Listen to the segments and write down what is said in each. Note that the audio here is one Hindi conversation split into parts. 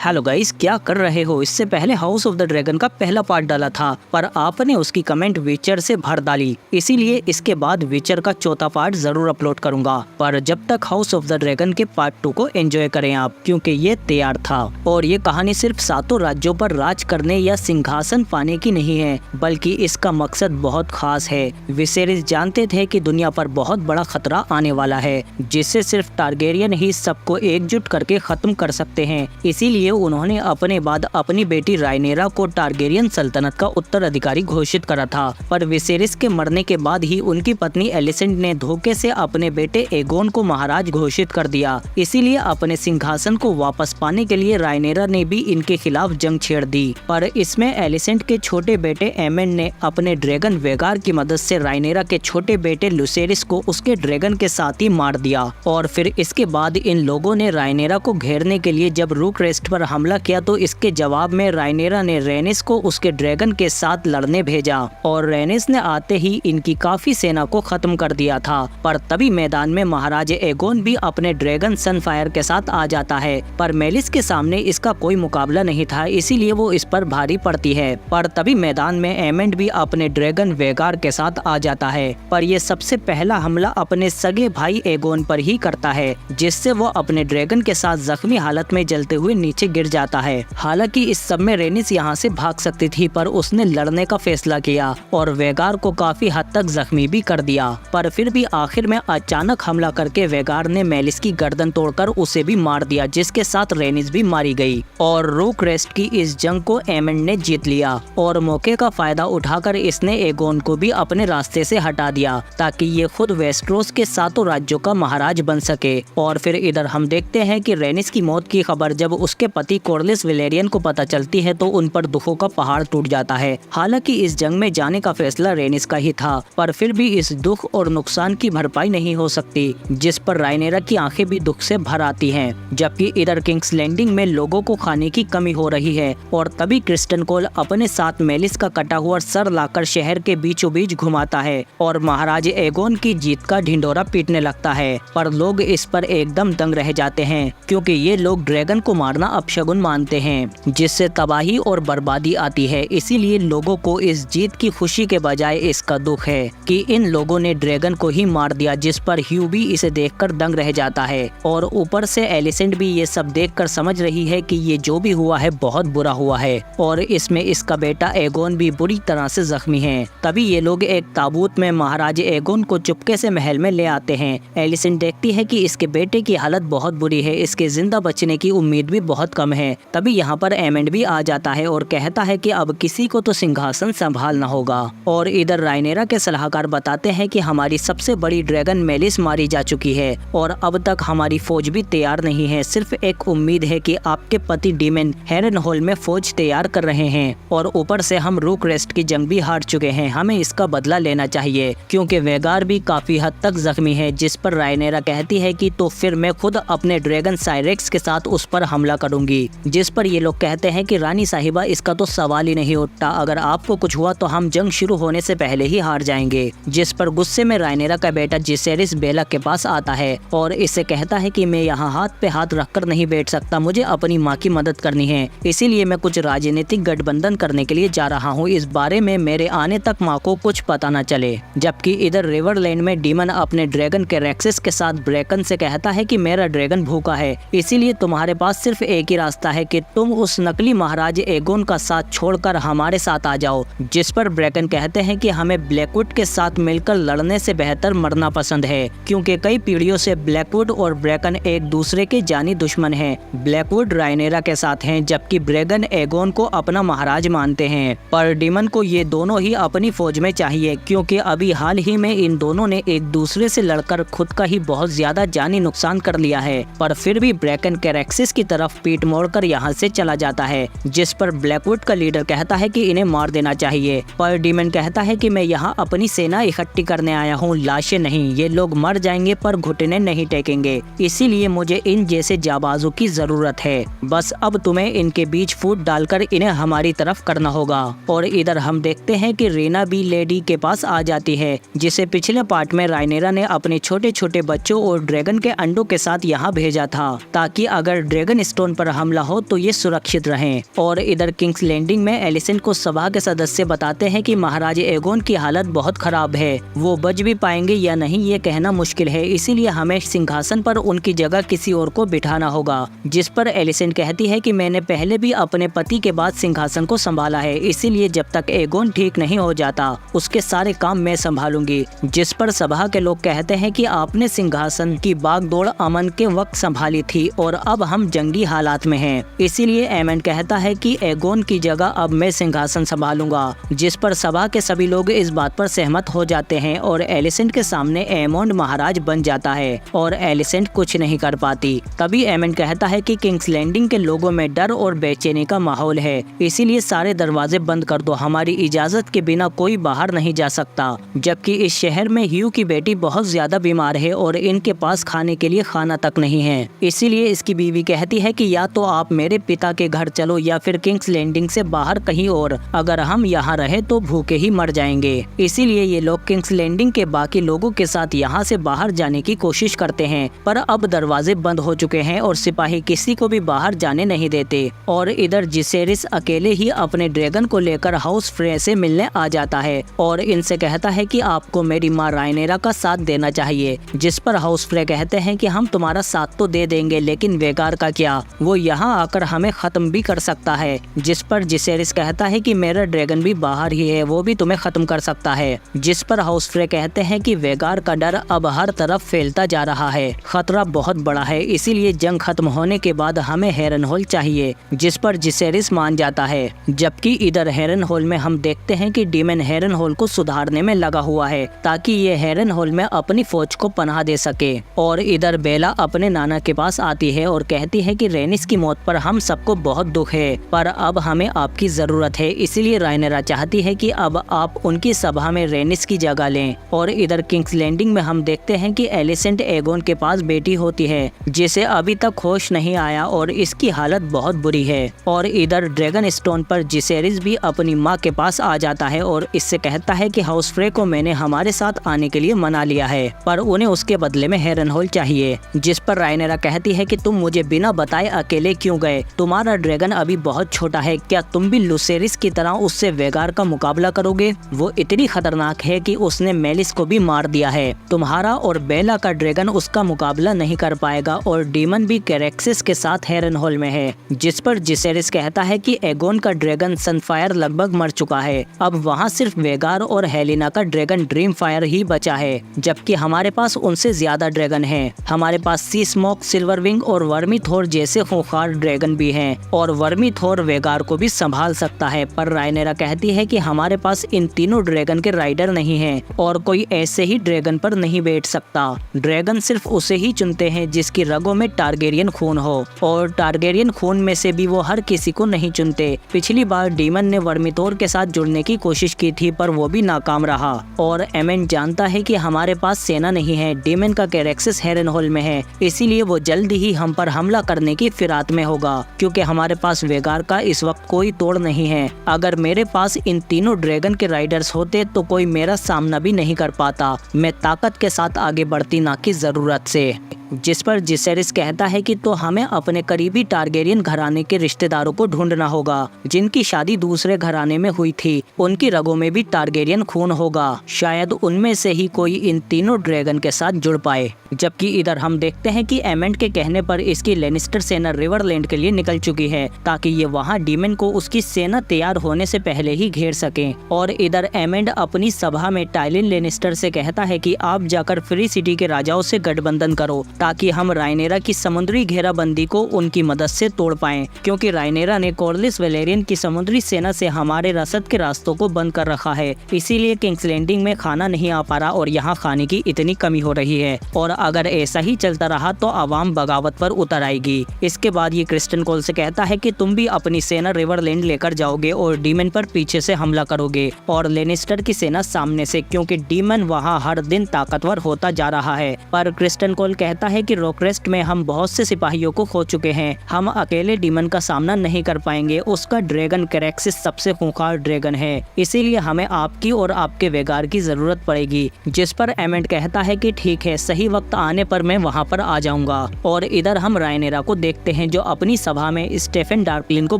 हेलो गाइस, क्या कर रहे हो? इससे पहले हाउस ऑफ द ड्रैगन का पहला पार्ट डाला था पर आपने उसकी कमेंट विचर से भर डाली, इसीलिए इसके बाद विचर का चौथा पार्ट जरूर अपलोड करूंगा। पर जब तक हाउस ऑफ द ड्रैगन के पार्ट 2 को एंजॉय करें आप, क्योंकि ये तैयार था। और ये कहानी सिर्फ 7 राज्यों पर राज करने या सिंहासन पाने की नहीं है, बल्कि इसका मकसद बहुत खास है। विसेरिस जानते थे कि दुनिया पर बहुत बड़ा खतरा आने वाला है, जिससे सिर्फ टारगेरियन ही सबको एकजुट करके खत्म कर सकते हैं। इसीलिए उन्होंने अपने बाद अपनी बेटी रायनेरा को टारगेरियन सल्तनत का उत्तराधिकारी घोषित करा था। पर विसेरिस के मरने के बाद ही उनकी पत्नी एलिसेंड ने धोखे से अपने बेटे एगोन को महाराज घोषित कर दिया। इसीलिए अपने सिंहासन को वापस पाने के लिए रायनेरा ने भी इनके खिलाफ जंग छेड़ दी। पर इसमें एलिसेंड के छोटे बेटे एमेंड ने अपने ड्रैगन वेगार की मदद से रायनेरा के छोटे बेटे लुसेरिस को उसके ड्रैगन के साथ ही मार दिया। और फिर इसके बाद इन लोगों ने रायनेरा को घेरने के लिए जब रूकरेस्ट पर हमला किया तो इसके जवाब में रायनेरा ने रेनिस को उसके ड्रैगन के साथ लड़ने भेजा और रेनिस ने आते ही इनकी काफी सेना को खत्म कर दिया था। पर तभी मैदान में महाराज एगोन भी अपने ड्रैगन सनफायर के साथ आ जाता है, पर मेलिस के सामने इसका कोई मुकाबला नहीं था, इसीलिए वो इस पर भारी पड़ती है। पर तभी मैदान में एमेंड भी अपने ड्रैगन वेगार के साथ आ जाता है, पर ये सबसे पहला हमला अपने सगे भाई एगोन पर ही करता है, जिससे वो अपने ड्रैगन के साथ जख्मी हालत में जलते हुए नीचे गिर जाता है। हालांकि इस सब में रेनिस यहाँ से भाग सकती थी, पर उसने लड़ने का फैसला किया और वेगार को काफी हद तक जख्मी भी कर दिया। पर फिर भी आखिर में अचानक हमला करके वेगार ने मेलिस की गर्दन तोड़कर उसे भी मार दिया, जिसके साथ रेनिस भी मारी गई। और रूकरेस्ट की इस जंग को एमेंड ने जीत लिया और मौके का फायदा उठाकर इसने एगोन को भी अपने रास्ते से हटा दिया, ताकि ये खुद वेस्ट्रोस के 7 राज्यों का महाराज बन सके। और फिर इधर हम देखते हैं कि रेनिस की मौत की खबर जब उसके पति कोर्लिस वेलेरियन को पता चलती है तो उन पर दुखों का पहाड़ टूट जाता है। हालांकि इस जंग में जाने का फैसला रेनिस का ही था, पर फिर भी इस दुख और नुकसान की भरपाई नहीं हो सकती, जिस पर रायनेरा की आंखें भी दुख से भर आती हैं। जबकि इधर किंग्स लैंडिंग में लोगों को खाने की कमी हो रही है और तभी क्रिस्टन कोल अपने साथ मेलिस का कटा हुआ सर लाकर शहर के बीचों बीच घुमाता है और महाराज एगोन की जीत का ढिंडोरा पीटने लगता है। पर लोग इस पर एकदम दंग रह जाते हैं, क्योंकि ये लोग ड्रैगन को मारना अपशगुन मानते हैं, जिससे तबाही और बर्बादी आती है। इसीलिए लोगों को इस जीत की खुशी के बजाय इसका दुख है कि इन लोगों ने ड्रैगन को ही मार दिया, जिस पर ह्यू भी इसे देखकर दंग रह जाता है। और ऊपर से एलिसेंड भी ये सब देखकर समझ रही है कि ये जो भी हुआ है बहुत बुरा हुआ है और इसमें इसका बेटा एगोन भी बुरी तरह से जख्मी है। तभी ये लोग एक ताबूत में महाराज एगोन को चुपके से महल में ले आते हैं। एलिसेंड देखती है कि इसके बेटे की हालत बहुत बुरी है, इसके जिंदा बचने की उम्मीद भी बहुत कम है। तभी यहाँ पर एमेंड भी आ जाता है और कहता है कि अब किसी को तो सिंहासन संभालना होगा। और इधर रायनेरा के सलाहकार बताते हैं कि हमारी सबसे बड़ी ड्रैगन मेलिस मारी जा चुकी है और अब तक हमारी फौज भी तैयार नहीं है। सिर्फ एक उम्मीद है कि आपके पति डीमन हेरनहोल में फौज तैयार कर रहे हैं और ऊपर से हम रूकरेस्ट की जंग भी हार चुके हैं। हमें इसका बदला लेना चाहिए, क्योंकि वेगार भी काफी हद तक जख्मी है। जिस पर रायनेरा कहती है कि तो फिर मैं खुद अपने ड्रैगन साइरेक्स के साथ उस पर हमला करूंगी। जिस पर ये लोग कहते हैं कि रानी साहिबा, इसका तो सवाल ही नहीं उठता, अगर आपको कुछ हुआ तो हम जंग शुरू होने से पहले ही हार जाएंगे। जिस पर गुस्से में रायनेरा का बेटा जिसेरिस बेला के पास आता है और इससे कहता है कि मैं यहाँ हाथ पे हाथ रखकर नहीं बैठ सकता, मुझे अपनी माँ की मदद करनी है, इसीलिए मैं कुछ राजनीतिक गठबंधन करने के लिए जा रहा हूँ। इस बारे में मेरे आने तक माँ को कुछ पता न चले। जबकि इधर रिवरलैंड में डीमन अपने ड्रैगन कैरेक्सिस के साथ ब्रेकन से कहता है कि मेरा ड्रैगन भूखा है, इसीलिए तुम्हारे पास सिर्फ एक ही रास्ता है कि तुम उस नकली महाराज एगोन का साथ छोड़कर हमारे साथ आ जाओ। जिस पर ब्रेकन कहते हैं कि हमें ब्लैकवुड के साथ मिलकर लड़ने से बेहतर मरना पसंद है, क्योंकि कई पीढ़ियों से ब्लैकवुड और ब्रेकन एक दूसरे के जानी दुश्मन हैं। ब्लैकवुड रायनेरा के साथ हैं, जबकि ब्रेगन एगोन को अपना महाराज मानते हैं। पर डीमन को ये दोनों ही अपनी फौज में चाहिए, क्योंकि अभी हाल ही में इन दोनों ने एक दूसरे से लड़कर खुद का ही बहुत ज्यादा जानी नुकसान कर लिया है। पर फिर भी ब्रेकन कैरेक्सिस की तरफ पीठ मोड़कर यहाँ से चला जाता है। जिस पर ब्लैकवुड का लीडर कहता है कि इन्हें मार देना चाहिए, पर डीमन कहता है कि मैं यहाँ अपनी सेना इकट्ठी करने आया हूँ, लाशें नहीं। ये लोग मर जाएंगे पर घुटने नहीं टेकेंगे, इसीलिए मुझे इन जैसे जाबाजों की जरूरत है। बस अब तुम्हें इनके बीच फूट डालकर इन्हें हमारी तरफ करना होगा। और इधर हम देखते हैं कि रीना भी लेडी के पास आ जाती है, जिसे पिछले पार्ट में रायनेरा ने अपने छोटे छोटे बच्चों और ड्रैगन के अंडों के साथ यहाँ भेजा था, ताकि अगर ड्रैगन स्टोन पर हमला हो तो ये सुरक्षित रहें। और इधर किंग्स लैंडिंग में एलिसेंट को सभा के सदस्य बताते हैं कि महाराज एगोन की हालत बहुत खराब है, वो बच भी पाएंगे या नहीं ये कहना मुश्किल है, इसीलिए हमें सिंहासन पर उनकी जगह किसी और को बिठाना होगा। जिस पर एलिसेंट कहती है कि मैंने पहले भी अपने पति के बाद सिंहासन को संभाला है, इसीलिए जब तक एगोन ठीक नहीं हो जाता उसके सारे काम मैं संभालूंगी। जिस पर सभा के लोग कहते हैं कि आपने सिंहासन की बागडोर अमन के वक्त संभाली थी और अब हम जंगी हालात में हैं, इसीलिए एमंड कहता है कि एगोन की जगह अब मैं सिंहासन संभालूंगा। जिस पर सभा के सभी लोग इस बात पर सहमत हो जाते हैं और एलिसेंट के सामने एमंड महाराज बन जाता है और एलिसेंट कुछ नहीं कर पाती। तभी एमंड कहता है कि किंग्स लैंडिंग के लोगों में डर और बेचैनी का माहौल है, इसीलिए सारे दरवाजे बंद कर दो, हमारी इजाजत के बिना कोई बाहर नहीं जा सकता। जबकि इस शहर में ह्यू की बेटी बहुत ज्यादा बीमार है और इनके पास खाने के लिए खाना तक नहीं है, इसीलिए इसकी बीवी कहती है कि या तो आप मेरे पिता के घर चलो या फिर किंग्स लैंडिंग से बाहर कहीं और, अगर हम यहाँ रहे तो भूखे ही मर जाएंगे। इसीलिए ये लोग किंग्स लैंडिंग के बाकी लोगों के साथ यहाँ से बाहर जाने की कोशिश करते हैं, पर अब दरवाजे बंद हो चुके हैं और सिपाही किसी को भी बाहर जाने नहीं देते। और इधर जिसेरिस अकेले ही अपने ड्रैगन को लेकर हाउस फ्रे से मिलने आ जाता है और इनसे कहता है कि आपको मेरी माँ रायनेरा का साथ देना चाहिए। जिस पर हाउस फ्रे कहते हैं कि हम तुम्हारा साथ तो दे देंगे, लेकिन वेगार का क्या, वो यहाँ आकर हमें खत्म भी कर सकता है। जिस पर जिसेरिस कहता है कि मेरा ड्रैगन भी बाहर ही है, वो भी तुम्हें खत्म कर सकता है। जिस पर हाउस फ्रे कहते हैं कि वेगार का डर अब हर तरफ फैलता जा रहा है, खतरा बहुत बड़ा है, इसीलिए जंग खत्म होने के बाद हमें हेरनहोल चाहिए। जिस पर जिसेरिस मान जाता है। जबकि इधर हेरनहोल में हम देखते हैं कि डीमन हेरनहोल को सुधारने में लगा हुआ है ताकि ये हेरनहोल में अपनी फौज को पनाह दे सके। और इधर बेला अपने नाना के पास आती है और कहती है कि रेनिस की मौत पर हम सबको बहुत दुख है, पर अब हमें आपकी जरूरत है, इसलिए रायनेरा चाहती है कि अब आप उनकी सभा में रेनिस की जगह लें। और इधर किंग्स लैंडिंग में हम देखते हैं कि एलिसेंट एगोन के पास बेटी होती है जिसे अभी तक होश नहीं आया और इसकी हालत बहुत बुरी है। और इधर ड्रैगन स्टोन पर जिसेरिस भी अपनी माँ के पास आ जाता है और इससे कहता है कि हाउस फ्रे को मैंने हमारे साथ आने के लिए मना लिया है, पर उन्हें उसके बदले में हेरनहोल चाहिए। जिस पर रायनेरा कहती है कि तुम मुझे बिना बताए अकेले क्यों गए, तुम्हारा ड्रैगन अभी बहुत छोटा है, क्या तुम भी लुसेरिस की तरह उससे वेगार का मुकाबला करोगे? वो इतनी खतरनाक है कि उसने मेलिस को भी मार दिया है, तुम्हारा और बेला का ड्रैगन उसका मुकाबला नहीं कर पाएगा और डीमन भी कैरेक्सिस के साथ हेरनहोल में है। जिस पर जिसेरिस कहता है कि एगोन का ड्रैगन सनफायर लगभग मर चुका है, अब वहाँ सिर्फ वेगार और हेलिना का ड्रैगन ड्रीम फायर ही बचा है, जबकि हमारे पास उनसे ज्यादा ड्रैगन हैं। हमारे पास सी स्मोक, सिल्वर विंग और वर्मी थोर जैसे खूंखार ड्रैगन भी हैं और वर्मी थोर वेगार को भी संभाल सकता है। पर रायनेरा कहती है कि हमारे पास इन तीनों ड्रैगन के राइडर नहीं हैं और कोई ऐसे ही ड्रैगन पर नहीं बैठ सकता। ड्रैगन सिर्फ उसे ही चुनते हैं जिसकी रगों में टारगेरियन खून हो, और टारगेरियन खून में से भी वो हर किसी को नहीं चुनते। पिछली बार डीमन ने वर्मीथोर के साथ जुड़ने की कोशिश की थी, पर वो भी नाकाम रहा। और एमेंड जानता है कि हमारे पास सेना नहीं है, डीमन का कैरेक्सिस हेरनहोल में है, इसीलिए वो जल्दी ही हम पर हमला करने की फिरात में होगा, क्योंकि हमारे पास वेगार का इस वक्त कोई तोड़ नहीं है। अगर मेरे पास इन तीनों ड्रैगन के राइडर्स होते तो कोई मेरा सामना भी नहीं कर पाता, मैं ताकत के साथ आगे बढ़ती ना कि जरूरत से। जिस पर जिसेरिस कहता है कि तो हमें अपने करीबी टारगेरियन घराने के रिश्तेदारों को ढूंढना होगा जिनकी शादी दूसरे घराने में हुई थी, उनकी रगों में भी टारगेरियन खून होगा, शायद उनमें से ही कोई इन तीनों ड्रैगन के साथ जुड़ पाए। जबकि इधर हम देखते हैं कि एमेंड के कहने पर इसकी लेनिस्टर सेना रिवरलैंड के लिए निकल चुकी है ताकि ये वहाँ डीमन को उसकी सेना तैयार होने से पहले ही घेर सके। और इधर एमेंड अपनी सभा में टाइलिन लेनिस्टर से कहता है कि आप जाकर फ्री सिटी के राजाओं से गठबंधन करो ताकि हम रायनेरा की समुद्री घेराबंदी को उनकी मदद से तोड़ पाएं, क्योंकि रायनेरा ने कॉर्लिस वेलेरियन की समुद्री सेना से हमारे रसद के रास्तों को बंद कर रखा है, इसीलिए किंग्स लैंडिंग में खाना नहीं आ पा रहा और यहाँ खाने की इतनी कमी हो रही है, और अगर ऐसा ही चलता रहा तो आवाम बगावत पर उतर आएगी। इसके बाद ये क्रिस्टन कोल से कहता है कि तुम भी अपनी सेना रिवरलैंड लेकर जाओगे और डीमन पर पीछे से हमला करोगे और लेनिस्टर की सेना सामने से, क्योंकि डीमन वहाँ हर दिन ताकतवर होता जा रहा है। पर क्रिस्टन कोल कहता है कि रॉकरेस्ट में हम बहुत से सिपाहियों को खो चुके हैं, हम अकेले डीमन का सामना नहीं कर पाएंगे। उसका ड्रैगन कैरेक्सिस सबसे खूंखार ड्रैगन है, इसीलिए हमें आपकी और आपके वेगार की जरूरत पड़ेगी। जिस पर एमेंड कहता है कि ठीक है, सही वक्त आने पर मैं वहाँ पर आ जाऊंगा। और इधर हम रायनेरा को देखते हैं जो अपनी सभा में स्टेफन डार्कलिन को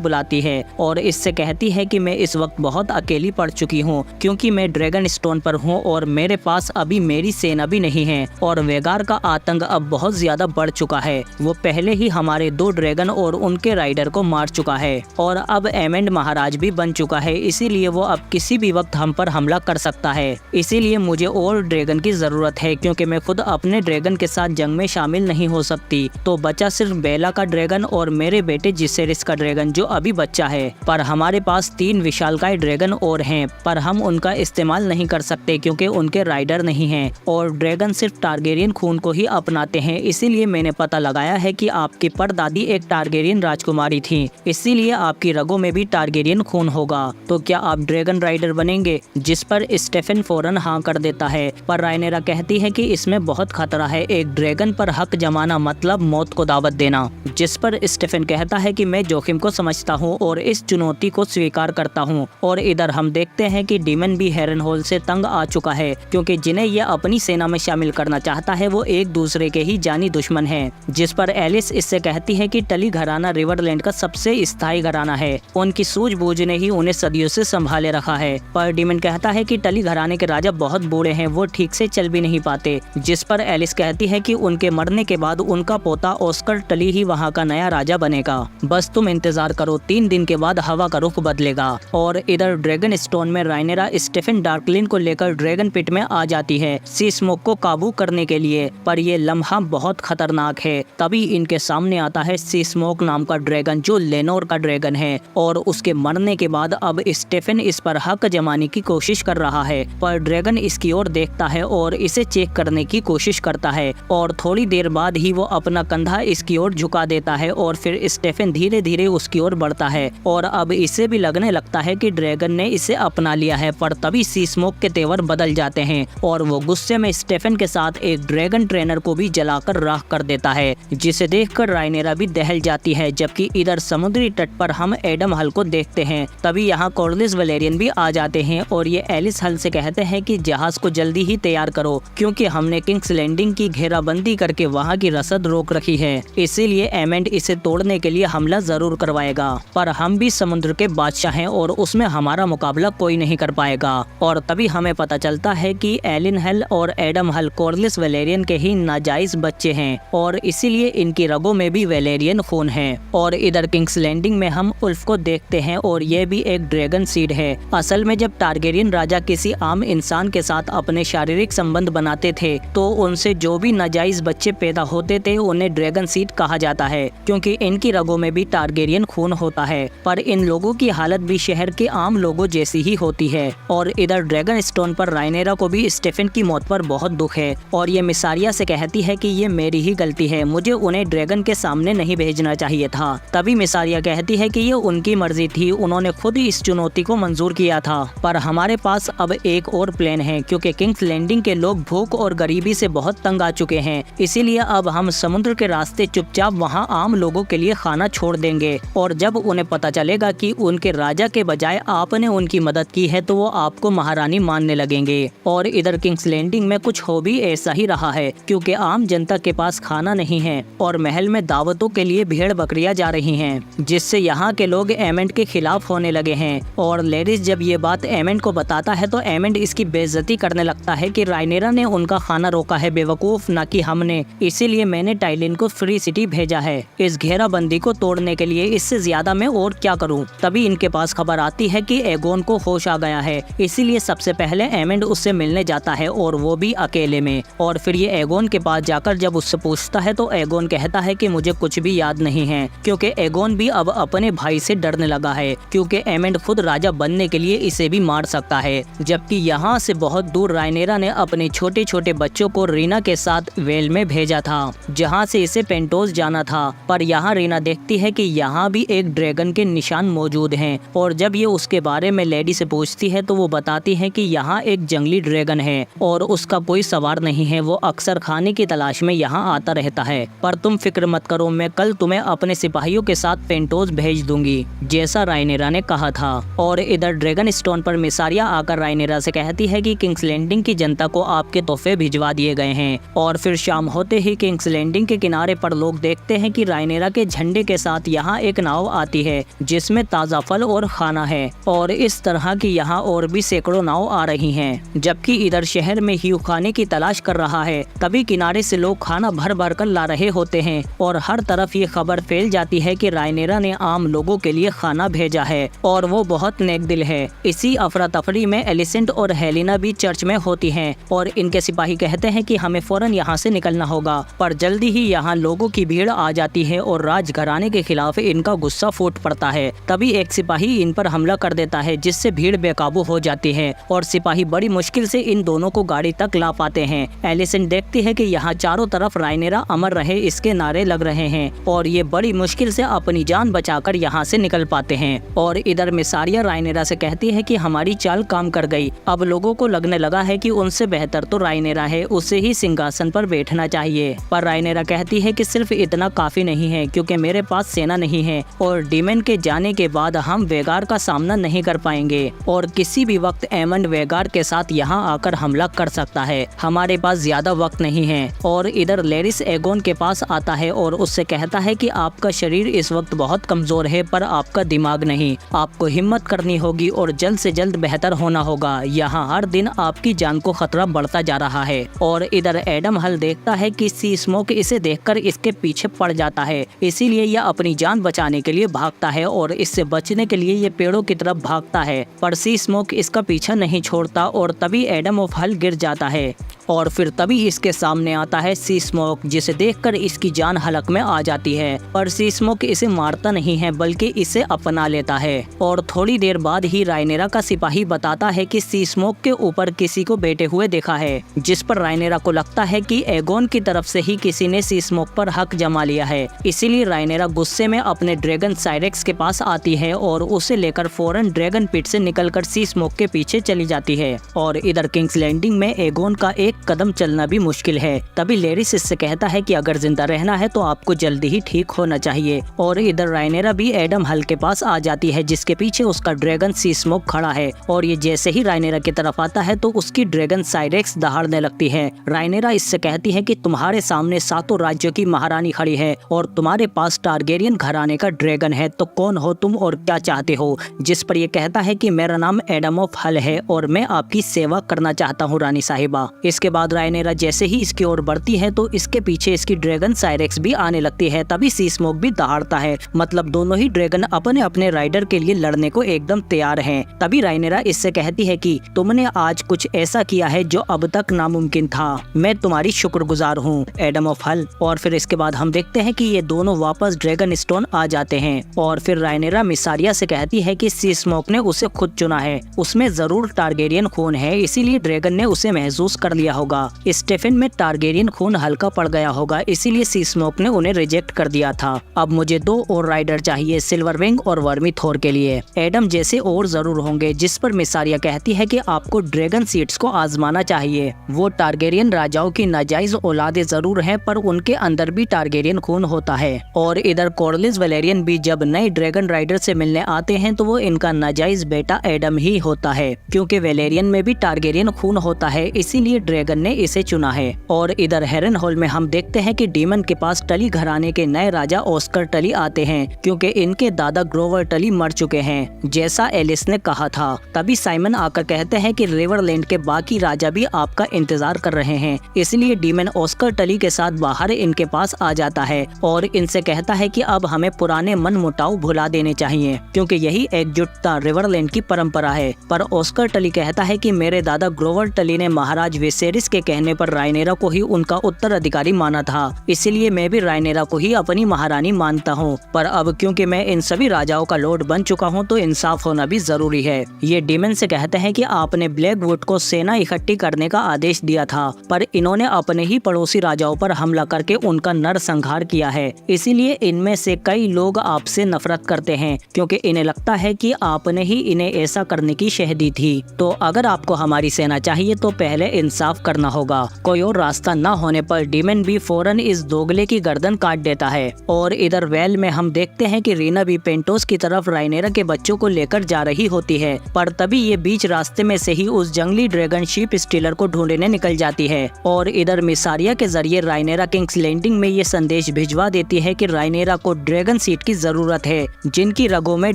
बुलाती है और इससे कहती है कि मैं इस वक्त बहुत अकेली पड़ चुकी हूँ क्योंकि मैं ड्रैगन स्टोन पर हूँ और मेरे पास अभी मेरी सेना भी नहीं है और वेगार का आतंक अब बहुत ज्यादा बढ़ चुका है। वो पहले ही हमारे 2 ड्रैगन और उनके राइडर को मार चुका है और अब एमेंड महाराज भी बन चुका है, इसीलिए वो अब किसी भी वक्त हम पर हमला कर सकता है। इसीलिए मुझे और ड्रैगन की जरूरत है क्योंकि मैं खुद अपने ड्रैगन के साथ जंग में शामिल नहीं हो सकती। तो बचा सिर्फ बेला का ड्रैगन और मेरे बेटे जिसेरिस का ड्रैगन जो अभी बच्चा है। पर हमारे पास 3 विशालकाय ड्रैगन और हैं, पर हम उनका इस्तेमाल नहीं कर सकते क्योंकि उनके राइडर नहीं हैं और ड्रैगन सिर्फ टारगेरियन खून को ही अपनाते हैं। इसीलिए मैंने पता लगाया है कि आपकी परदादी एक टारगेरियन राजकुमारी थी, इसीलिए आपकी रगों में भी टारगेरियन खून होगा। तो क्या आप ड्रैगन राइडर बनेंगे? जिस पर स्टेफन फौरन हाँ कर देता है, पर रायनेरा कहती है कि इसमें बहुत खतरा है, एक ड्रैगन पर हक जमाना मतलब मौत को दावत देना। जिस पर स्टेफन कहता है कि मैं जोखिम को समझता हूँ और इस चुनौती को स्वीकार करता हूँ। और इधर हम देखते हैं कि डीमन भी हेरनहोल से तंग आ चुका है क्योंकि जिन्हें यह अपनी सेना में शामिल करना चाहता है वो एक दूसरे के ही जानी दुश्मन है। जिस पर एलिस इससे कहती है कि टली घराना रिवरलैंड का सबसे स्थायी घराना है, उनकी सूझबूझ ने ही उन्हें सदियों से संभाले रखा है। पर डीमन कहता है कि टली घराने के राजा बहुत बूढ़े हैं, वो ठीक से चल भी नहीं पाते। जिस पर एलिस कहती है कि उनके मरने के बाद उनका पोता ऑस्कर टली ही वहाँ का नया राजा बनेगा, बस तुम इंतजार करो, 3 दिन के बाद हवा का रुख बदलेगा। और इधर ड्रैगन स्टोन में रायनेरा स्टेफन डार्कलिन को लेकर ड्रैगन पिट में आ जाती है सी स्मोक को काबू करने के लिए। पर ये लम्हा बहुत खतरनाक है। तभी इनके सामने आता है सी स्मोक नाम का ड्रैगन जो लेनोर का ड्रैगन है और उसके मरने के बाद अब स्टेफन इस पर हक जमाने की कोशिश कर रहा है। पर ड्रैगन इसकी ओर देखता है और इसे चेक करने की कोशिश करता है और थोड़ी देर बाद ही वो अपना कंधा इसकी ओर झुका देता है और फिर स्टेफन धीरे धीरे उसकी ओर बढ़ता है और अब इसे भी लगने लगता है कि ड्रैगन ने इसे अपना लिया है। पर तभी सी स्मोक के तेवर बदल जाते हैं और वो गुस्से में स्टेफन के साथ एक ड्रैगन ट्रेनर को भी जलाकर राख कर देता है, जिसे देखकर रायनेरा भी दहल जाती है। जबकि इधर समुद्री तट पर हम एडम हल को देखते हैं। तभी यहाँ कॉर्लिस वलेरियन भी आ जाते हैं और ये एलिस हल से कहते हैं कि जहाज को जल्दी ही तैयार करो क्योंकि हमने किंग्स लैंडिंग की घेराबंदी करके वहाँ की रसद रोक रखी है, इसीलिए एमेंड इसे तोड़ने के लिए हमला जरूर करवाएगा। पर हम भी समुद्र के बादशाह हैं और उसमें हमारा मुकाबला कोई नहीं कर पाएगा। और तभी हमें पता चलता है कि एलिन हल और एडम हल कॉर्लिस वलेरियन के ही नाजायज बच्चे हैं और इसीलिए इनकी रगों में भी वलेरियन खून है। और इधर किंग्स लैंडिंग में हम उल्फ को देखते हैं और ये भी एक ड्रैगन सीड है। असल में जब टारगेरियन राजा किसी आम इंसान के साथ अपने शारीरिक संबंध बनाते थे तो उनसे जो भी नाजायज बच्चे पैदा होते थे उन्हें ड्रैगन सीड कहा जाता है क्योंकि इनकी रगों में भी टारगेरियन खून होता है। पर इन लोगों की हालत भी शहर के आम लोगों जैसी ही होती है। और इधर ड्रैगन स्टोन पर रायनेरा को भी स्टेफन की मौत पर बहुत दुख है और ये मिसारिया से कहती है कि ये मेरी ही गलती है, मुझे उन्हें ड्रैगन के सामने नहीं भेजना चाहिए था। तभी मिसारिया कहती है कि ये उनकी मर्जी थी, उन्होंने खुद इस चुनौती को मंजूर किया था। पर हमारे पास अब एक और प्लान है क्योंकि किंग्स लैंडिंग के लोग भूख और गरीबी से बहुत तंग आ चुके हैं, इसीलिए अब हम समुद्र के रास्ते चुपचाप वहाँ आम लोगों के लिए खाना छोड़ देंगे और जब उन्हें पता चलेगा कि उनके राजा के बजाय आपने उनकी मदद की है तो वो आपको महारानी मानने लगेंगे। और इधर किंग्स लैंडिंग में कुछ हो भी ऐसा ही रहा है क्योंकि आम जनता के पास खाना नहीं है और महल में दावतों के लिए भेड़ बकरियां जा रही हैं, जिससे यहाँ के लोग एमेंड के खिलाफ होने लगे हैं। और लेरिस जब ये बात एमेंड को बताता है तो एमेंड इसकी बेइज्जती करने लगता है कि रायनेरा ने उनका खाना रोका है, बेवकूफ, न कि हमने, इसीलिए मैंने टाइलिन को फ्री सिटी भेजा है इस घेराबंदी को तोड़ने के लिए, इससे ज्यादा मैं और क्या करूं। तभी इनके पास खबर आती है कि एगोन को होश आ गया है, इसीलिए सबसे पहले एमेंड उससे मिलने जाता है और वो भी अकेले में। और फिर ये एगोन के पास जाकर जब उससे पूछता है तो एगोन कहता है कि मुझे कुछ भी याद नहीं है क्योंकि एगोन भी अब अपने भाई से डरने लगा है क्योंकि एमेंड खुद राजा बनने के लिए इसे भी मार सकता है। जबकि यहाँ से बहुत दूर रायनेरा ने अपने छोटे छोटे बच्चों को रीना के साथ वेल में भेजा था जहाँ से इसे पेंटोस जाना था। पर यहाँ रीना देखती है कि यहाँ भी एक ड्रैगन के निशान मौजूद हैं और जब ये उसके बारे में लेडी से पूछती है तो वो बताती है कि यहाँ एक जंगली ड्रैगन है और उसका कोई सवार नहीं है, वो अक्सर खाने की तलाश तलाश में यहाँ आता रहता है, पर तुम फिक्र मत करो, मैं कल तुम्हें अपने सिपाहियों के साथ पेंटोज भेज दूंगी, जैसा रायनेरा ने कहा था। और इधर ड्रैगन स्टोन पर मिसारिया आकर रायनेरा से कहती है कि किंग्स लैंडिंग की जनता को आपके तोहफे भिजवा दिए गए हैं। और फिर शाम होते ही किंग्स लैंडिंग के किनारे पर लोग देखते हैं कि रायनेरा के झंडे के साथ यहाँ एक नाव आती है जिसमें ताज़ा फल और खाना है। और इस तरह की यहाँ और भी सैकड़ों नाव आ रही हैं। जबकि इधर शहर में ह्यू खाने की तलाश कर रहा है, तभी किनारे से लोग खाना भर भर कर ला रहे होते हैं और हर तरफ ये खबर फैल जाती है कि रायनेरा ने आम लोगों के लिए खाना भेजा है और वो बहुत नेक दिल है। इसी अफरा तफरी में एलिसेंट और हेलिना भी चर्च में होती हैं और इनके सिपाही कहते हैं कि हमें फौरन यहाँ से निकलना होगा, पर जल्दी ही यहाँ लोगों की भीड़ आ जाती है और राजघराने के खिलाफ इनका गुस्सा फूट पड़ता है। तभी एक सिपाही इन पर हमला कर देता है जिससे भीड़ बेकाबू हो जाती है और सिपाही बड़ी मुश्किल से इन दोनों को गाड़ी तक ला पाते हैं। एलिसेंट देखती है कि यहाँ चारों तरफ रायनेरा अमर रहे इसके नारे लग रहे हैं और ये बड़ी मुश्किल से अपनी जान बचाकर यहाँ से निकल पाते हैं। और इधर मिसारिया रायनेरा से कहती है कि हमारी चाल काम कर गई, अब लोगों को लगने लगा है कि उनसे बेहतर तो रायनेरा है, उसे ही सिंहासन पर बैठना चाहिए। पर रायनेरा कहती है कि सिर्फ इतना काफी नहीं है, क्योंकि मेरे पास सेना नहीं है और डीमन के जाने के बाद हम वेगार का सामना नहीं कर पाएंगे और किसी भी वक्त एमंड वेगार के साथ यहाँ आकर हमला कर सकता है, हमारे पास ज्यादा वक्त नहीं है। और इधर लेरिस एगोन के पास आता है और उससे कहता है कि आपका शरीर इस वक्त बहुत कमजोर है, पर आपका दिमाग नहीं, आपको हिम्मत करनी होगी और जल्द से जल्द बेहतर होना होगा, यहाँ हर दिन आपकी जान को खतरा बढ़ता जा रहा है। और इधर एडम हल देखता है कि सी स्मोक इसे देखकर इसके पीछे पड़ जाता है, इसीलिए यह अपनी जान बचाने के लिए भागता है और इससे बचने के लिए ये पेड़ों की तरफ भागता है, पर सी स्मोक इसका पीछा नहीं छोड़ता और तभी एडम ऑफ हल गिर जाता है और फिर तभी इसके सामने आता है सी स्मोक, जिसे देखकर इसकी जान हलक में आ जाती है। पर सी स्मोक इसे मारता नहीं है बल्कि इसे अपना लेता है। और थोड़ी देर बाद ही रायनेरा का सिपाही बताता है कि सी स्मोक के ऊपर किसी को बैठे हुए देखा है, जिस पर रायनेरा को लगता है कि एगोन की तरफ से ही किसी ने सी स्मोक पर हक जमा लिया है। इसीलिए रायनेरा गुस्से में अपने ड्रैगन साइरेक्स के पास आती है और उसे लेकर फौरन ड्रैगन पिट से निकलकर सी स्मोक के पीछे चली जाती है। और इधर किंग्स लैंडिंग में एगोन का एक कदम चलना भी मुश्किल है। तभी लेरिस इससे कहता है कि अगर जिंदा रहना है तो आपको जल्दी ही ठीक होना चाहिए। और इधर रायनेरा भी एडम हल के पास आ जाती है, जिसके पीछे उसका ड्रैगन सी स्मोक खड़ा है और ये जैसे ही रायनेरा की तरफ आता है तो उसकी ड्रैगन साइरेक्स दहाड़ने लगती है। रायनेरा इससे कहती है कि तुम्हारे सामने 7 राज्यों की महारानी खड़ी है और तुम्हारे पास टारगेरियन घराने का ड्रैगन है, तो कौन हो तुम और क्या चाहते हो? जिस पर ये कहता है कि मेरा नाम एडम ऑफ हल है और मैं आपकी सेवा करना चाहता हूँ रानी साहिबा। इसके बाद रायनेरा जैसे ही इसकी ओर बढ़ती है तो इसके पीछे इसकी ड्रैगन साइरेक्स भी आने लगती है। तभी सी स्मोक भी दहाड़ता है, मतलब दोनों ही ड्रैगन अपने अपने राइडर के लिए लड़ने को एकदम तैयार हैं। तभी रायनेरा इससे कहती है कि तुमने आज कुछ ऐसा किया है जो अब तक नामुमकिन था, मैं तुम्हारी शुक्रगुजार हूँ एडम ऑफ हल। और फिर इसके बाद हम देखते हैं कि ये दोनों वापस ड्रैगन स्टोन आ जाते हैं और फिर रायनेरा मिसारिया से कहती है कि सी स्मोक ने उसे खुद चुना है, उसमें जरूर टारगेरियन खून है, इसीलिए ड्रैगन ने उसे महसूस कर लिया होगा। स्टेफन में टारगेरियन खून हल्का पड़ गया होगा, इसीलिए सी स्मोक ने उन्हें रिजेक्ट कर दिया था। अब मुझे 2 और राइडर चाहिए, सिल्वर विंग और वर्मी थोर के लिए। एडम जैसे और जरूर होंगे, जिस पर मिसारिया कहती है कि आपको ड्रैगन सीड्स को आजमाना चाहिए। वो टारगेरियन राजाओं की नाजायज औलादे जरूर हैं, पर उनके अंदर भी टारगेरियन खून होता है। और इधर कॉर्लिस वैलेरियन भी जब नए ड्रैगन राइडर से मिलने आते हैं तो वो इनका नाजायज बेटा एडम ही होता है, क्योंकि वैलेरियन में भी टारगेरियन खून होता है, इसीलिए ड्रैगन ने इसे चुना है। और इधर हेरन हॉल में हम देखते हैं कि डीमन के पास टली घराने के नए राजा ऑस्कर टली आते हैं, क्योंकि इनके दादा ग्रोवर टली मर चुके हैं, जैसा एलिस ने कहा था। तभी साइमन आकर कहते हैं कि रिवरलैंड के बाकी राजा भी आपका इंतजार कर रहे हैं, इसलिए डीमन ऑस्कर टली के साथ बाहर इनके पास आ जाता है और इनसे कहता है कि अब हमें पुराने मन मुटाव भुला देने चाहिए, क्योंकि यही एकजुटता रिवरलैंड की परंपरा है। पर ऑस्कर टली कहता है कि मेरे दादा ग्रोवर टली ने महाराज विसेरिस के कहने पर रायनेरा को ही उनका उत्तराधिकारी माना था, इसलिए मैं भी रायनेरा को ही अपनी महारानी मानता हूँ। पर अब क्योंकि मैं इन सभी राजाओं का लॉर्ड बन चुका हूँ तो इंसाफ होना भी जरूरी है। ये डीमन से कहते हैं कि आपने ब्लैकवुड को सेना इकट्ठी करने का आदेश दिया था, पर इन्होंने अपने ही पड़ोसी राजाओं पर हमला करके उनका नरसंहार किया है, इसीलिए इनमें से कई लोग आपसे नफरत करते हैं, क्योंकि इन्हें लगता है कि आपने ही इन्हें ऐसा करने की शह दी थी। तो अगर आपको हमारी सेना चाहिए तो पहले इंसाफ करना होगा। कोई और रास्ता न होने पर डेमन भी फौरन इस दोगले की गर्दन काट देता है। और इधर वेल में हम देखते हैं कि रीना भी पेंटोस की तरफ राइनेरा के बच्चों को लेकर जा रही होती है, पर तभी ये बीच रास्ते में से ही उस जंगली ड्रैगन शिप स्टीलर को ढूंढने निकल जाती है। और इधर मिसारिया के जरिए राइनेरा किंग्स लैंडिंग में ये संदेश भिजवा देती है कि राइनेरा को ड्रैगन सीड की जरूरत है, जिनकी रगों में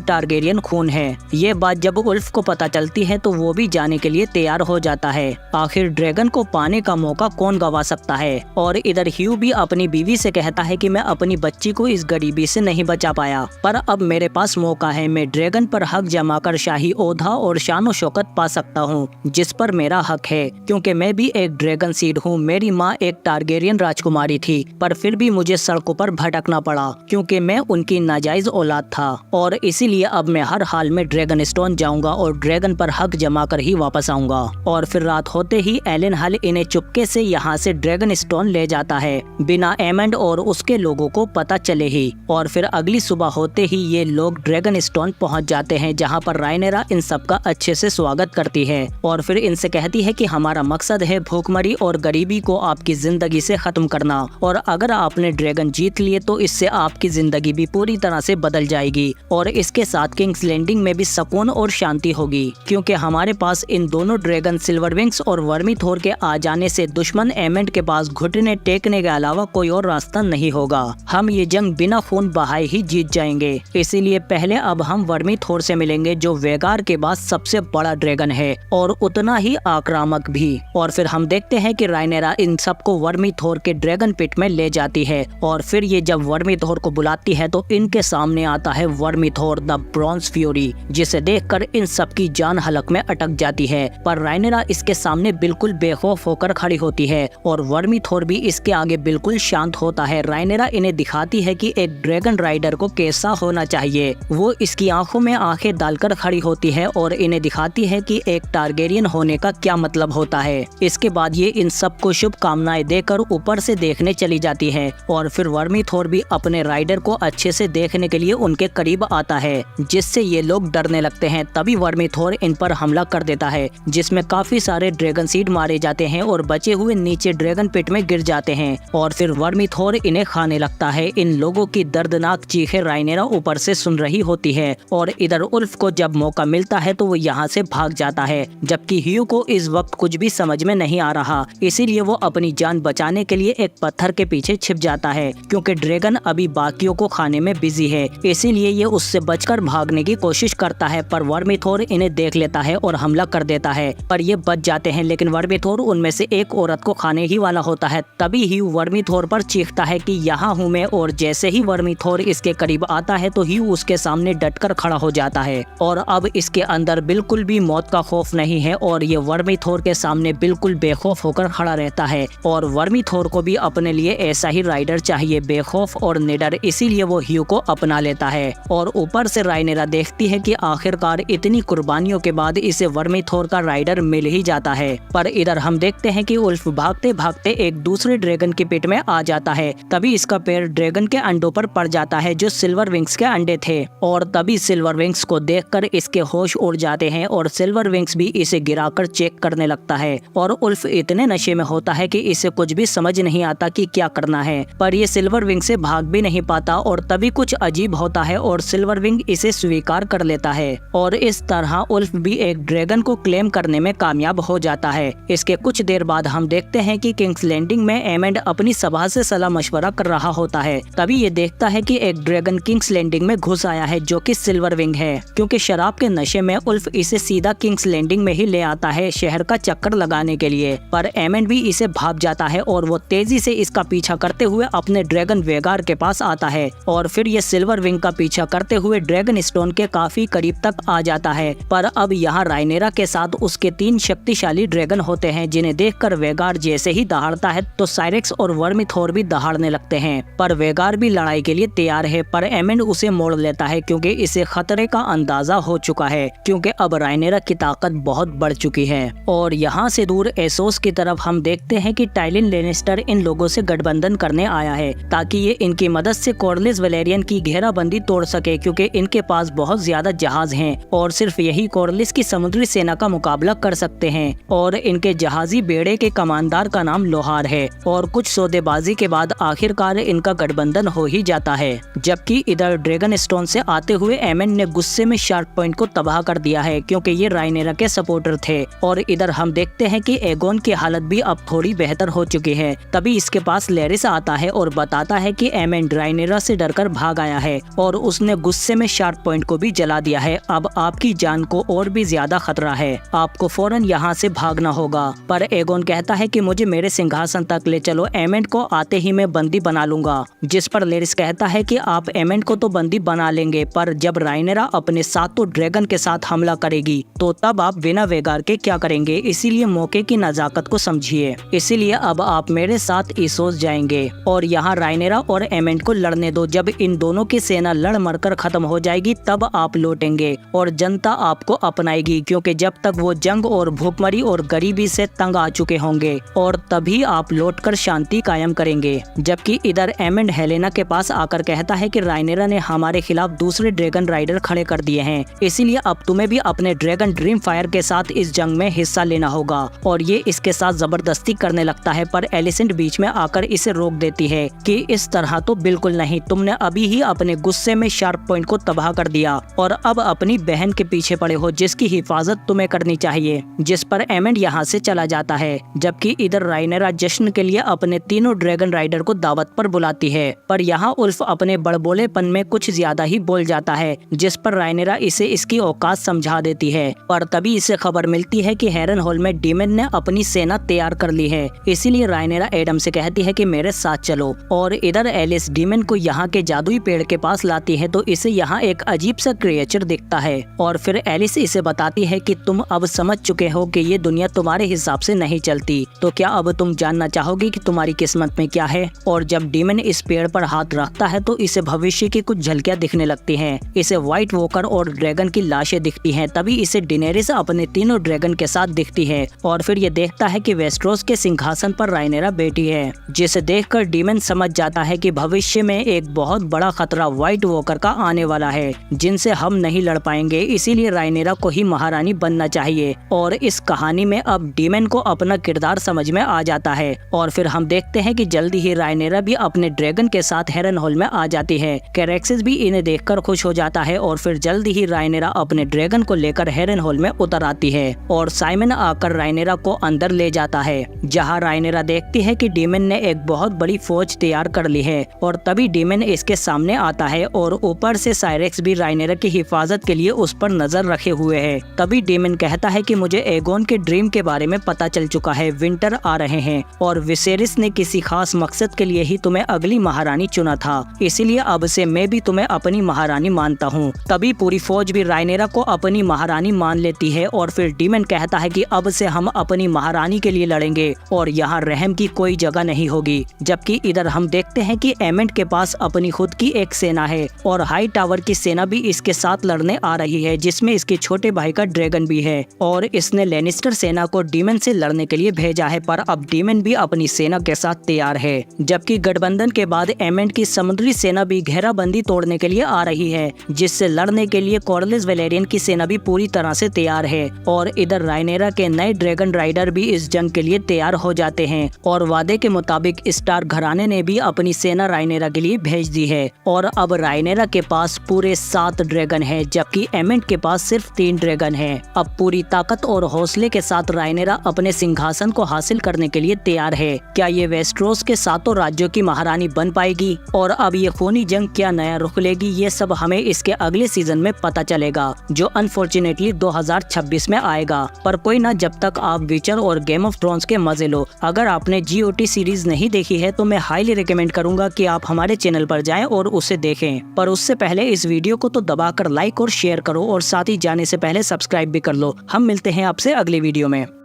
टारगेरियन खून है। ये बात जब उल्फ को पता चलती है तो वो भी जाने के लिए तैयार हो जाता है। आखिर ड्रैगन को पाने का मौका कौन गवा सकता है। और इधर ह्यू भी अपनी बीवी से कहता है कि मैं अपनी बच्ची को इस गरीबी से नहीं बचा पाया, पर अब मेरे पास मौका है। मैं ड्रैगन पर हक जमाकर शाही ओधा और शान शौकत पा सकता हूँ, जिस पर मेरा हक है, क्योंकि मैं भी एक ड्रैगन सीड हूँ। मेरी माँ एक टारगेरियन राजकुमारी थी, पर फिर भी मुझे सड़कों पर भटकना पड़ा क्योंकि मैं उनकी नाजायज औलाद था। और इसीलिए अब मैं हर हाल में ड्रैगन स्टोन जाऊंगा और ड्रैगन पर हक जमा कर ही वापस आऊंगा। और फिर रात होते ही एलन हल इन्हें चुपके से यहाँ से ड्रैगन स्टोन ले जाता है, बिना एमंड और उसके लोगों को पता चले ही। और फिर अगली सुबह होते ही ये लोग ड्रैगन स्टोन पहुँच जाते हैं, जहाँ पर राइनेरा इन सबका अच्छे से स्वागत करती है। और फिर इनसे कहती है कि हमारा मकसद है भूखमरी और गरीबी को आपकी जिंदगी से खत्म करना, और अगर आपने ड्रैगन जीत लिए तो इससे आपकी जिंदगी भी पूरी तरह से बदल जाएगी। और इसके साथ किंग्स लैंडिंग में भी सुकून और शांति होगी, क्योंकि हमारे पास इन दोनों ड्रैगन सिल्वरविंग्स और वर्मीथोर के आ जाने से दुश्मन एमेंड के पास घुटने टेकने के अलावा कोई और रास्ता नहीं होगा। हम ये जंग बिना खून बहाए ही जीत जाएंगे। इसीलिए पहले अब हम वर्मीथोर से मिलेंगे, जो वेगार के बाद सबसे बड़ा ड्रैगन है और उतना ही आक्रामक भी। और फिर हम देखते हैं कि राइनेरा इन सबको वर्मीथोर के ड्रैगन पिट में ले जाती है। और फिर ये जब वर्मीथोर को बुलाती है तो इनके सामने आता है वर्मीथोर द ब्रॉन्ज फ्यूरी, जिसे देखकर इन सबकी जान हलक में अटक जाती है। पर राइनेरा इसके सामने बिल्कुल बेखौफ होकर खड़ी होती है और वर्मीथोर भी इसके आगे बिल्कुल शांत होता है। राइनेरा इन्हें दिखाती है कि एक ड्रैगन राइडर को कैसा होना चाहिए। वो इसकी आंखों में आंखें डालकर खड़ी होती है और इन्हें दिखाती है कि एक टारगेरियन होने का क्या मतलब होता है। इसके बाद ये इन सबको शुभकामनाएं देकर ऊपर से देखने चली जाती है। और फिर वर्मीथोर भी अपने राइडर को अच्छे से देखने के लिए उनके करीब आता है, जिससे ये लोग डरने लगते हैं। तभी वर्मीथोर इन पर हमला कर देता है, जिसमें काफी सारे ड्रैगन सीड मारे जाते हैं और बचे हुए नीचे ड्रैगन पिट में गिर जाते हैं। और फिर वर्मीथोर इन्हें खाने लगता है। इन लोगों की दर्दनाक चीखें राइनेरा ऊपर से सुन रही होती है। और इधर उल्फ को जब मौका मिलता है तो वो यहाँ से भाग जाता है, जबकि ह्यू को इस वक्त कुछ भी समझ में नहीं आ रहा। इसीलिए वो अपनी जान बचाने के लिए एक पत्थर के पीछे छिप जाता है, क्योंकि ड्रैगन अभी बाकियों को खाने में बिजी है। इसीलिए ये उससे बचकर भागने की कोशिश करता है, पर वर्मीथोर इन्हें देख लेता है और हमला कर देता है। पर ये बच जाते हैं, लेकिन वर्मीथोर उनमें से एक औरत को खाने ही वाला होता है। तभी ह्यू वर्मीथोर पर चीखता है कि यहाँ हूँ मैं। और जैसे ही वर्मीथोर इसके करीब आता है तो ह्यू उसके सामने डटकर खड़ा हो जाता है। और अब इसके अंदर बिल्कुल भी मौत का खौफ नहीं है और ये वर्मीथोर के सामने बिल्कुल बेखौफ होकर खड़ा रहता है। और वर्मीथोर को भी अपने लिए ऐसा ही राइडर चाहिए, बेखौफ और निडर। इसीलिए वो ह्यू को अपना लेता है। और ऊपर से राइनेरा देखती है कि आखिरकार इतनी कुर्बानियों के बाद इसे वर्मीथोर का राइडर मिल ही जाता है। पर इधर हम देखते हैं कि उल्फ भागते भागते एक दूसरे ड्रैगन के पेट में आ जाता है। तभी इसका पैर ड्रैगन के अंडों पर पड़ जाता है, जो सिल्वरविंग्स के अंडे थे। और तभी सिल्वरविंग्स को देखकर इसके होश उड़ जाते हैं और सिल्वरविंग्स भी इसे गिराकर चेक करने लगता है। और उल्फ इतने नशे में होता है कि इसे कुछ भी समझ नहीं आता कि क्या करना है। पर ये सिल्वरविंग से भाग भी नहीं पाता। और तभी कुछ अजीब होता है और सिल्वरविंग इसे स्वीकार कर लेता है। और इस तरह उल्फ भी एक ड्रैगन को क्लेम करने में कामयाब हो जाता है। इसके कुछ देर बाद हम देखते हैं कि किंग्स लैंडिंग में एमेंड अपनी सभा से सलाह मशवरा कर रहा होता है। तभी ये देखता है कि एक ड्रैगन किंग्स लैंडिंग में घुस आया है, जो कि सिल्वरविंग है। क्योंकि शराब के नशे में उल्फ इसे सीधा किंग्स लैंडिंग में ही ले आता है शहर का चक्कर लगाने के लिए। पर एमेंड भी इसे भाग जाता है और वो तेजी से इसका पीछा करते हुए अपने ड्रैगन वेगार के पास आता है। और फिर ये सिल्वरविंग का पीछा करते हुए ड्रैगन स्टोन के काफी करीब तक आ जाता है। पर अब यहाँ राइनेरा के साथ उसके 3 शक्तिशाली ड्रैगन होते हैं, जिन्हें देखकर वेगार जैसे ही दहाड़ता है तो साइरेक्स और वर्मीथोर भी दहाड़ने लगते हैं। पर वेगार भी लड़ाई के लिए तैयार है, पर एमेंड उसे मोड़ लेता है क्योंकि इसे खतरे का अंदाजा हो चुका है, क्योंकि अब राइनेरा की ताकत बहुत बढ़ चुकी है। और यहाँ से दूर एसोस की तरफ हम देखते हैं कि टाइलिन लेनिस्टर इन लोगों से गठबंधन करने आया है, ताकि ये इनकी मदद से कॉर्लिस वैलेरियन की घेराबंदी तोड़ सके, क्योंकि इनके पास बहुत ज्यादा जहाज हैं और सिर्फ यही कॉर्लिस की समुद्री सेना का मुकाबला कर सकते हैं। और इनके जहाज जहाजी बेड़े के कमांडर का नाम लोहार है और कुछ सौदेबाजी के बाद आखिरकार इनका गठबंधन हो ही जाता है। जबकि इधर ड्रैगन स्टोन से आते हुए एमेंड ने गुस्से में शार्क पॉइंट को तबाह कर दिया है क्योंकि ये रायनेरा के सपोर्टर थे। और इधर हम देखते हैं कि एगोन की हालत भी अब थोड़ी बेहतर हो चुकी है। तभी इसके पास लेरिस आता है और बताता है कि एमेंड रायनेरा से डरकर भाग आया है और उसने गुस्से में शार्क पॉइंट को भी जला दिया है। अब आपकी जान को और भी ज्यादा खतरा है, आपको फौरन यहाँ से भागना होगा। पर एगोन कहता है कि मुझे मेरे सिंहासन तक ले चलो, एमेंड को आते ही मैं बंदी बना लूंगा। जिस पर लेरिस कहता है कि आप एमेंड को तो बंदी बना लेंगे, पर जब रायनेरा अपने सातों ड्रैगन के साथ हमला करेगी तो तब आप बिना वेगार के क्या करेंगे, इसीलिए मौके की नजाकत को समझिए। इसीलिए अब आप मेरे साथ इसोस जाएंगे और यहाँ रायनेरा और एमेंड को लड़ने दो। जब इन दोनों की सेना लड़ मरकर खत्म हो जाएगी तब आप लौटेंगे और जनता आपको अपनाएगी, क्योंकि जब तक वो जंग और भूखमरी और गरीबी से तंग आ चुके होंगे और तभी आप लौटकर शांति कायम करेंगे। जबकि इधर एमेंड हेलेना के पास आकर कहता है कि रायनेरा ने हमारे खिलाफ दूसरे ड्रैगन राइडर खड़े कर दिए हैं, इसीलिए अब तुम्हें भी अपने ड्रैगन ड्रीम फायर के साथ इस जंग में हिस्सा लेना होगा। और ये इसके साथ जबरदस्ती करने लगता है, पर एलिसेंट बीच में आकर इसे रोक देती है कि इस तरह तो बिल्कुल नहीं, तुमने अभी ही अपने गुस्से में शार्क पॉइंट को तबाह कर दिया और अब अपनी बहन के पीछे पड़े हो जिसकी हिफाजत तुम्हें करनी चाहिए। जिस पर एमेंड यहाँ से चला जाता है। जबकि इधर रायनेरा जश्न के लिए अपने तीनों ड्रैगन राइडर को दावत पर बुलाती है, पर यहाँ उल्फ अपने बड़बोलेपन में कुछ ज्यादा ही बोल जाता है, जिस पर रायनेरा इसे इसकी औकात समझा देती है। पर तभी इसे खबर मिलती है कि हेरन हॉल में डीमन ने अपनी सेना तैयार कर ली है, इसीलिए रायनेरा एडम से कहती है कि मेरे साथ चलो। और इधर एलिस डीमन को यहाँ के जादुई पेड़ के पास लाती है तो इसे यहाँ एक अजीब सा क्रिएचर दिखता है और फिर एलिस इसे बताती है कि तुम अब समझ चुके हो कि ये दुनिया तुम्हारे हिसाब से नहीं चलती, तो क्या अब तुम जानना चाहोगे कि तुम्हारी किस्मत में क्या है। और जब डीमन इस पेड़ पर हाथ रखता है तो इसे भविष्य की कुछ झलकियां दिखने लगती हैं। इसे व्हाइट वॉकर और ड्रैगन की लाशें दिखती हैं। तभी इसे डेनेरिस अपने तीनों ड्रैगन के साथ दिखती है और फिर ये देखता है कि वेस्ट्रोस के सिंहासन पर रायनेरा बैठी है, जिसे देखकर डीमन समझ जाता है कि भविष्य में एक बहुत बड़ा खतरा व्हाइट वॉकर का आने वाला है जिनसे हम नहीं लड़ पाएंगे, इसीलिए रायनेरा को ही महारानी बनना चाहिए। और इस कहानी में अब डीमन को अपना किरदार समझ में आ जाता है और फिर हम देखते हैं कि जल्दी ही रायनेरा भी अपने ड्रैगन के साथ हेरन हॉल में आ जाती है। कैरेक्सिस भी इन्हें देखकर खुश हो जाता है और फिर जल्दी ही रायनेरा अपने ड्रैगन को लेकर हेरन हॉल में उतर आती है और साइमन आकर रायनेरा को अंदर ले जाता है, जहां रायनेरा देखती है कि डीमन ने एक बहुत बड़ी फौज तैयार कर ली है। और तभी डीमन इसके सामने आता है और ऊपर से साइरेक्स भी रायनेरा की हिफाजत के लिए उस पर नजर रखे हुए है। तभी डीमन कहता है कि मुझे एगोन के ड्रीम के बारे में पता चल चुका है, विंटर आ रहे हैं और विसेरिस ने किसी खास मकसद के लिए ही तुम्हें अगली महारानी चुना था, इसीलिए अब से मैं भी तुम्हें अपनी महारानी मानता हूँ। तभी पूरी फौज भी रायनेरा को अपनी महारानी मान लेती है और फिर डीमन कहता है कि अब से हम अपनी महारानी के लिए लड़ेंगे और यहाँ रहम की कोई जगह नहीं होगी। जबकि इधर हम देखते हैं कि एमेंड के पास अपनी खुद की एक सेना है और हाई टावर की सेना भी इसके साथ लड़ने आ रही है, जिसमें इसके छोटे भाई का ड्रैगन भी है और इसने लेनिस्टर सेना को डीमन से लड़ने के लिए भेजा है, पर अब डीमन भी अपनी सेना के साथ तैयार है। जबकि गठबंधन के बाद एमेंड की समुद्री सेना भी घेराबंदी तोड़ने के लिए आ रही है, जिससे लड़ने के लिए कॉर्लिस वेलेरियन की सेना भी पूरी तरह से तैयार है। और इधर रायनेरा के नए ड्रैगन राइडर भी इस जंग के लिए तैयार हो जाते हैं और वादे के मुताबिक स्टार घराने ने भी अपनी सेना रायनेरा के लिए भेज दी है। और अब रायनेरा के पास पूरे 7 ड्रैगन है, जबकि एमेंड के पास सिर्फ 3 ड्रैगन है। अब पूरी ताकत और हौसले के साथ रायनेरा अपने सिंहासन को हासिल करने के लिए तैयार है। क्या ये वेस्ट्रोस के 7 राज्यों की महारानी बन पाएगी और अब ये खूनी जंग क्या नया रुख लेगी, ये सब हमें इसके अगले सीजन में पता चलेगा, जो अनफॉर्चुनेटली 2026 में आएगा। पर कोई ना, जब तक आप विचर और गेम ऑफ थ्रोन्स के मजे लो। अगर आपने GOT सीरीज नहीं देखी है तो मैं हाईली रिकमेंड करूंगा कि आप हमारे चैनल पर जाएं और उसे देखें। पर उससे पहले इस वीडियो को तो दबाकर लाइक और शेयर करो और साथ ही जाने से पहले सब्सक्राइब भी कर लो। हम मिलते हैं आपसे अगले वीडियो में।